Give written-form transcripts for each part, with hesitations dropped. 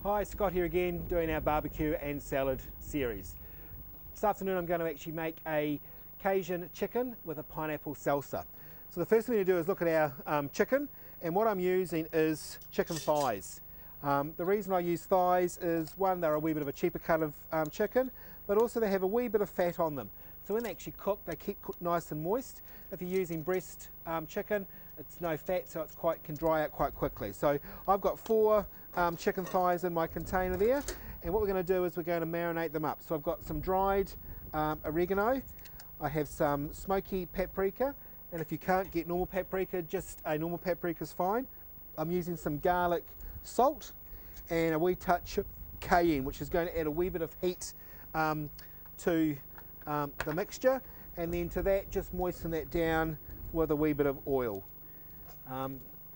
Hi, Scott here again, doing our barbecue and salad series. This afternoon I'm going to actually make a Cajun chicken with a pineapple salsa. So the first thing we need to do is look at our chicken, and what I'm using is chicken thighs. The reason I use thighs is, one, they're a wee bit of a cheaper cut of chicken, but also they have a wee bit of fat on them. So when they actually cook, they keep cooked nice and moist. If you're using breast chicken, it's no fat, so it's can dry out quite quickly. So I've got 4 chicken thighs in my container there, and what we're going to do is we're going to marinate them up. So I've got some dried oregano, I have some smoky paprika, and if you can't get normal paprika, just a normal paprika is fine. I'm using some garlic salt and a wee touch of cayenne, which is going to add a wee bit of heat to the mixture, and then to that just moisten that down with a wee bit of oil.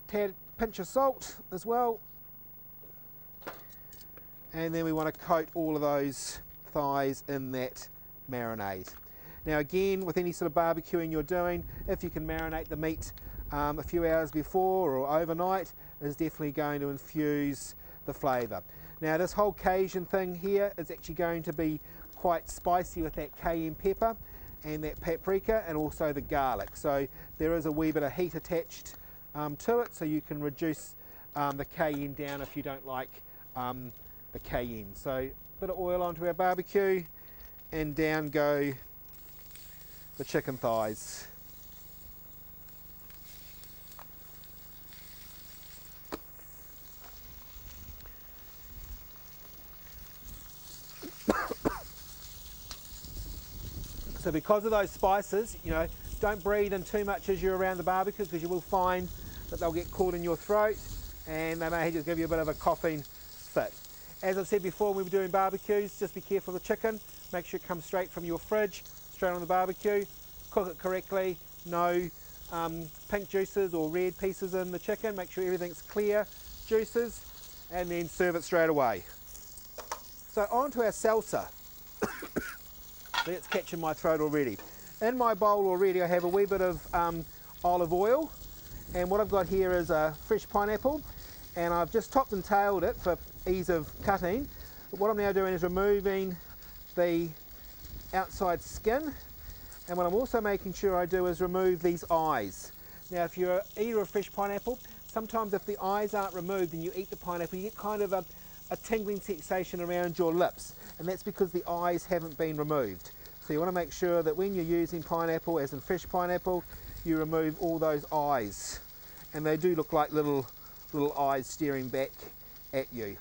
Pinch of salt as well, and then we want to coat all of those thighs in that marinade. Now again, with any sort of barbecuing you're doing, if you can marinate the meat a few hours before or overnight, is definitely going to infuse the flavour. Now this whole Cajun thing here is actually going to be quite spicy with that cayenne pepper and that paprika and also the garlic. So there is a wee bit of heat attached to it, so you can reduce the cayenne down if you don't like the cayenne. So a bit of oil onto our barbecue, and down go the chicken thighs. So because of those spices, don't breathe in too much as you're around the barbecue, because you will find that they'll get caught in your throat and they may just give you a bit of a coughing fit. As I said before, when we were doing barbecues, just be careful of the chicken. Make sure it comes straight from your fridge, straight on the barbecue. Cook it correctly, no pink juices or red pieces in the chicken. Make sure everything's clear juices, and then serve it straight away. So on to our salsa. It's catching my throat already. In my bowl already I have a wee bit of olive oil, and what I've got here is a fresh pineapple, and I've just topped and tailed it for ease of cutting. But what I'm now doing is removing the outside skin, and what I'm also making sure I do is remove these eyes. Now if you're a eater of fresh pineapple, sometimes if the eyes aren't removed and you eat the pineapple, you get kind of a tingling sensation around your lips, and that's because the eyes haven't been removed. So you want to make sure that when you're using pineapple, as in fresh pineapple, you remove all those eyes, and they do look like little eyes staring back at you.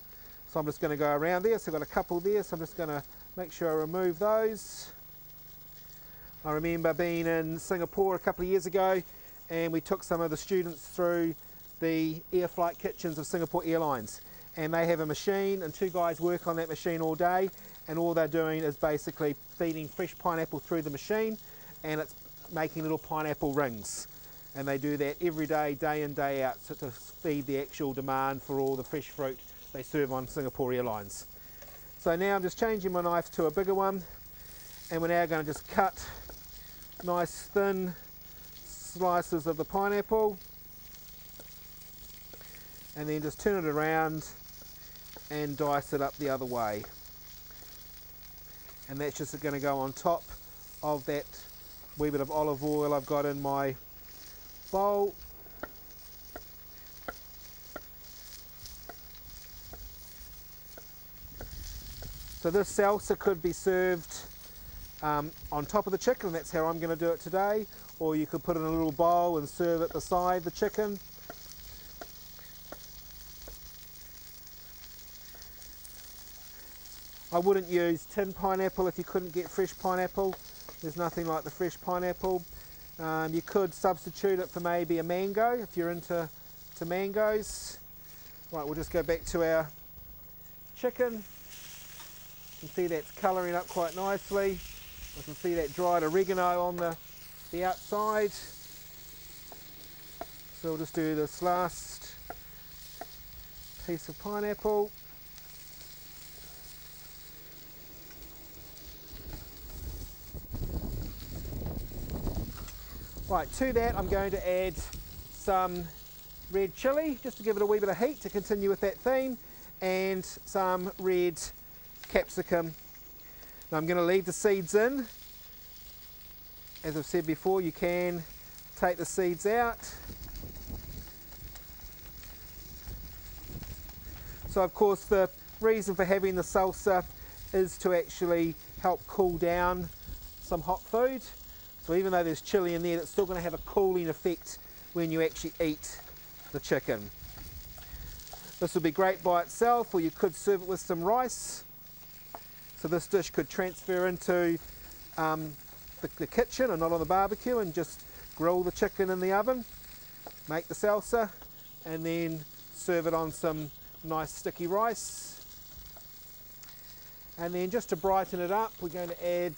So I'm just going to go around there. So I've got a couple there, so I'm just going to make sure I remove those. I remember being in Singapore a couple of years ago, and we took some of the students through the air flight kitchens of Singapore Airlines, and they have a machine, and 2 guys work on that machine all day, and all they're doing is basically feeding fresh pineapple through the machine, and it's making little pineapple rings, and they do that every day, day in, day out, so to feed the actual demand for all the fresh fruit they serve on Singapore Airlines. So now I'm just changing my knife to a bigger one, and we're now going to just cut nice thin slices of the pineapple, and then just turn it around and dice it up the other way. And that's just going to go on top of that wee bit of olive oil I've got in my bowl. So this salsa could be served on top of the chicken, that's how I'm going to do it today, or you could put it in a little bowl and serve it beside the chicken. I wouldn't use tin pineapple if you couldn't get fresh pineapple. There's nothing like the fresh pineapple. You could substitute it for maybe a mango if you're into mangoes. Right, we'll just go back to our chicken. You can see that's colouring up quite nicely. I can see that dried oregano on the outside. So we'll just do this last piece of pineapple. Right, to that I'm going to add some red chilli, just to give it a wee bit of heat to continue with that theme. and some red capsicum. Now I'm going to leave the seeds in. As I've said before, you can take the seeds out. So of course the reason for having the salsa is to actually help cool down some hot food. So even though there's chili in there, it's still going to have a cooling effect when you actually eat the chicken. This would be great by itself, or you could serve it with some rice. So this dish could transfer into the kitchen and not on the barbecue, and just grill the chicken in the oven, make the salsa, and then serve it on some nice sticky rice. And then just to brighten it up, we're going to add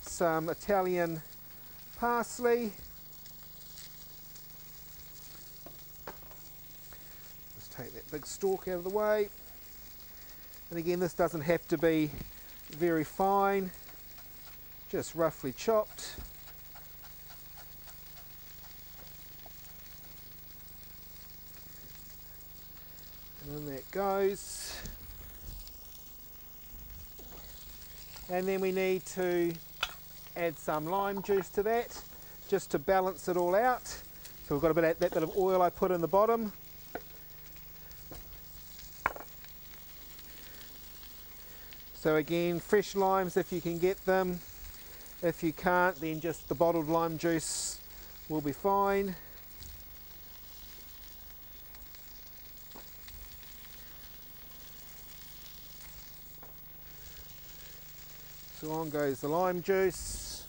some Italian parsley. Just take that big stalk out of the way. And again, this doesn't have to be very fine, just roughly chopped. And in that goes. And then we need to add some lime juice to that, just to balance it all out. So we've got a bit of that bit of oil I put in the bottom. So again, fresh limes if you can get them. If you can't, then just the bottled lime juice will be fine. So on goes the lime juice,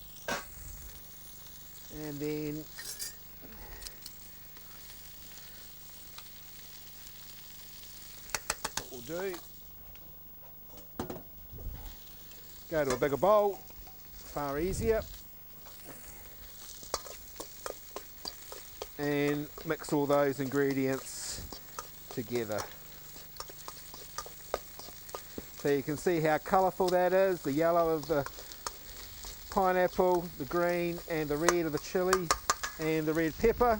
and then what we'll do, go to a bigger bowl, far easier, and mix all those ingredients together. So you can see how colourful that is, the yellow of the pineapple, the green and the red of the chili and the red pepper.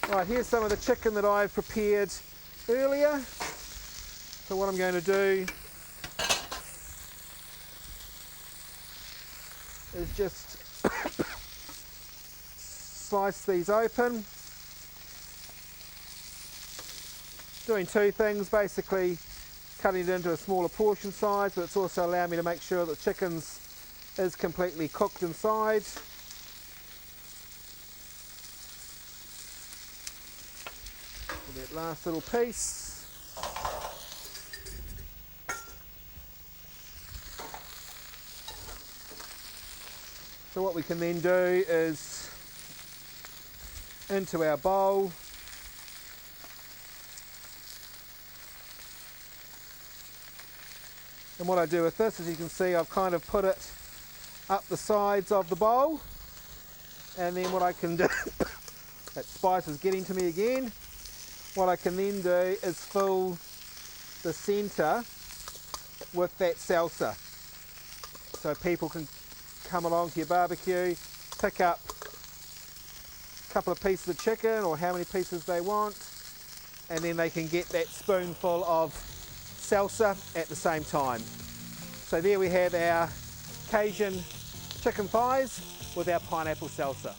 Right, here's some of the chicken that I've prepared earlier. So what I'm going to do is just slice these open. Doing two things, basically cutting it into a smaller portion size, but it's also allowed me to make sure that the chicken is completely cooked inside. And that last little piece. So what we can then do is into our bowl, and what I do with this, as you can see, I've kind of put it up the sides of the bowl, and then what I can do, that spice is getting to me again, what I can then do is fill the centre with that salsa, so people can come along to your barbecue, pick up a couple of pieces of chicken or how many pieces they want, and then they can get that spoonful of salsa at the same time. So there we have our Cajun chicken thighs with our pineapple salsa.